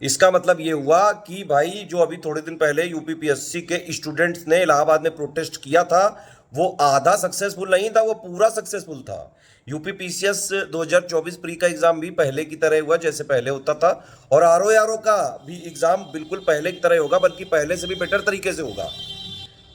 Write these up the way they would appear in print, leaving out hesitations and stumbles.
इसका मतलब ये हुआ कि भाई जो अभी थोड़े दिन पहले यूपीपीएससी के स्टूडेंट्स ने इलाहाबाद में प्रोटेस्ट किया था, वो आधा सक्सेसफुल नहीं था, वो पूरा सक्सेसफुल था। यूपीपीसीएस 2024 प्री का एग्जाम भी पहले की तरह हुआ जैसे पहले होता था, और आरओ का भी एग्जाम बिल्कुल पहले की तरह होगा, बल्कि पहले से भी बेटर तरीके से होगा।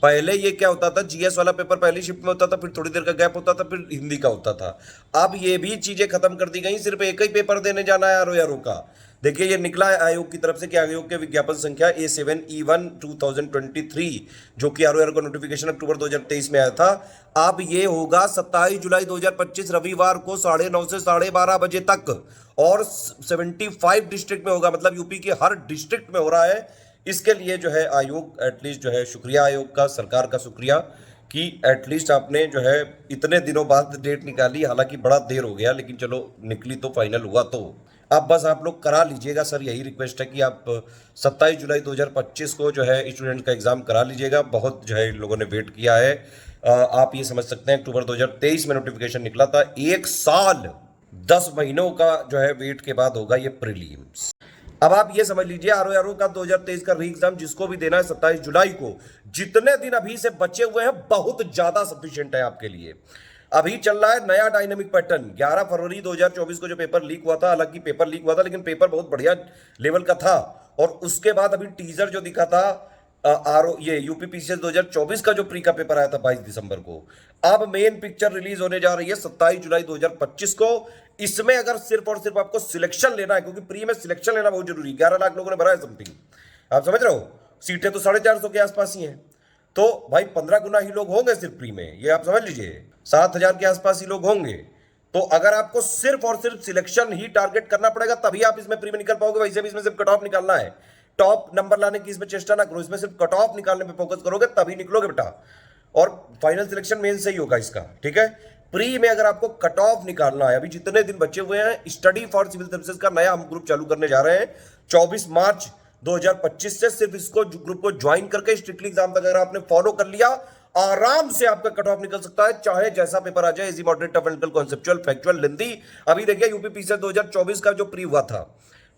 पहले ये क्या होता था, जीएस वाला पेपर पहली शिफ्ट में होता था, फिर थोड़ी देर का गैप होता था, फिर हिंदी का होता था। अब ये भी चीजें खत्म कर दी गई, सिर्फ एक ही पेपर देने जाना है आरओ का। देखिए ये निकला है आयोग की तरफ से कि आयोग के विज्ञापन संख्या A7E1 2023, जो कि आरओ का नोटिफिकेशन अक्टूबर 2023 में आया था। अब ये होगा 27 जुलाई 2025 रविवार को 9:30 से 12:30 बजे तक, और 75 डिस्ट्रिक्ट में होगा, मतलब यूपी के हर डिस्ट्रिक्ट में हो रहा है। इसके लिए जो है आयोग एटलीस्ट जो है शुक्रिया आयोग का, सरकार का शुक्रिया कि एटलीस्ट आपने जो है इतने दिनों बाद डेट निकाली। हालांकि बड़ा देर हो गया, लेकिन चलो निकली तो, फाइनल हुआ तो। अब बस आप लोग करा लीजिएगा सर, यही रिक्वेस्ट है कि आप 27 जुलाई 2025 को जो है स्टूडेंट का एग्जाम करा लीजिएगा। बहुत जो है इन लोगों ने वेट किया है। आप ये समझ सकते हैं अक्टूबर 2023 में नोटिफिकेशन निकला था, 1 साल 10 महीनों का जो है वेट के बाद होगा ये प्रीलिम्स। अब आप ये समझ लीजिए आरओ का 2023 का री एग्जाम जिसको भी देना है 27 जुलाई को, जितने दिन अभी से बचे हुए हैं बहुत ज्यादा सफिशिएंट है आपके लिए। अभी चल रहा है नया डायनेमिक पैटर्न। 11 फरवरी 2024 को जो पेपर लीक हुआ था, हालांकि पेपर लीक हुआ था लेकिन पेपर बहुत बढ़िया लेवल का था, और उसके बाद अभी टीजर जो दिखा था ये यूपीपीसीएस 2024 का जो प्री का पेपर आया था 22 दिसंबर को, अब मेन पिक्चर रिलीज होने जा रही है 27 जुलाई 2025 को। इसमें अगर सिर्फ और सिर्फ आपको सिलेक्शन लेना है, क्योंकि प्री में सिलेक्शन लेना बहुत जरूरी है, 11 लाख लोगों ने भरा है समथिंग, आप समझ रहे हो, सीटें तो 450 के आसपास ही हैं, तो भाई 15 गुना ही लोग होंगे सिर्फ प्री में, ये आप समझ लीजिए 7,000 के आसपास ही लोग होंगे। तो अगर आपको सिर्फ और सिर्फ सिलेक्शन ही टारगेट करना पड़ेगा तभी आप इसमें प्री में निकल पाओगे। वैसे भी इसमें सिर्फ कट ऑफ निकालना है, टॉप नंबर लाने की इसमें चेष्टा ना करो, इसमें सिर्फ कट ऑफ निकालने पे फोकस करोगे तभी निकलोगे बेटा, और फाइनल सिलेक्शन मेन से ही होगा इसका, ठीक है। प्री में अगर आपको कट ऑफ निकालना है, अभी जितने दिन बचे हुए हैं, स्टडी फॉर सिविल सर्विसेज का नया हम ग्रुप चालू करने जा रहे हैं 24 मार्च 2025 से। सिर्फ इसको ग्रुप को ज्वाइन करके स्ट्रिक्टली एग्जाम तक अगर आपने फॉलो कर लिया, आराम से आपका कट ऑफ निकल सकता है, चाहे जैसा पेपर आ जाए, easy moderate tough and conceptual factual Hindi. अभी देखिए यूपीपीसीएस 2024 का जो प्री हुआ था,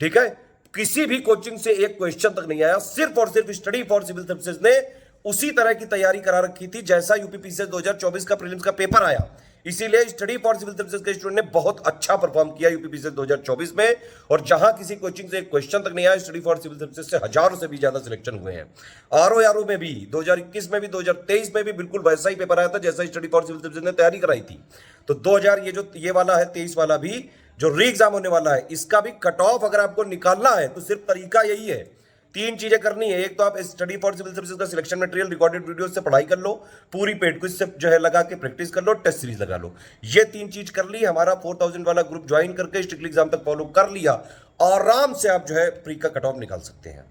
ठीक है, किसी भी कोचिंग से एक क्वेश्चन तक नहीं आया, सिर्फ और सिर्फ स्टडी फॉर सिविल सर्विसेज ने उसी तरह की तैयारी करा रखी थी जैसा यूपीपीसीएस 2024 का प्रीलिम्स का पेपर आया। इसीलिए स्टडी फॉर सिविल सर्विसेज के स्टूडेंट ने बहुत अच्छा परफॉर्म किया यूपीपीसीएस 2024 में, और जहां किसी कोचिंग से एक क्वेश्चन तक नहीं आया, स्टडी फॉर सिविल सर्विसेज से हजारों से भी ज्यादा सिलेक्शन हुए हैं। आरओ में भी 2021 में भी 2023 में भी बिल्कुल वैसा ही पेपर आया था जैसा स्टडी फॉर सिविल सर्विसेज ने तैयारी कराई थी। तो 2000 ये वाला है 23 वाला भी जो री एग्जाम होने वाला है, इसका भी कट ऑफ अगर आपको निकालना है तो सिर्फ तरीका यही है, 3 चीजें करनी है। एक तो आप स्टडी फॉर सिविल सर्विसेज का सिलेक्शन मटेरियल रिकॉर्डेड वीडियो से पढ़ाई कर लो, पूरी पेड क्विज से जो है लगा के प्रैक्टिस कर लो, टेस्ट सीरीज लगा लो। ये 3 चीज कर ली, हमारा 4000 वाला ग्रुप ज्वाइन करके स्ट्रिक्टली एग्जाम तक फॉलो कर लिया, आराम से आप जो है प्री का कट ऑफ निकाल सकते हैं।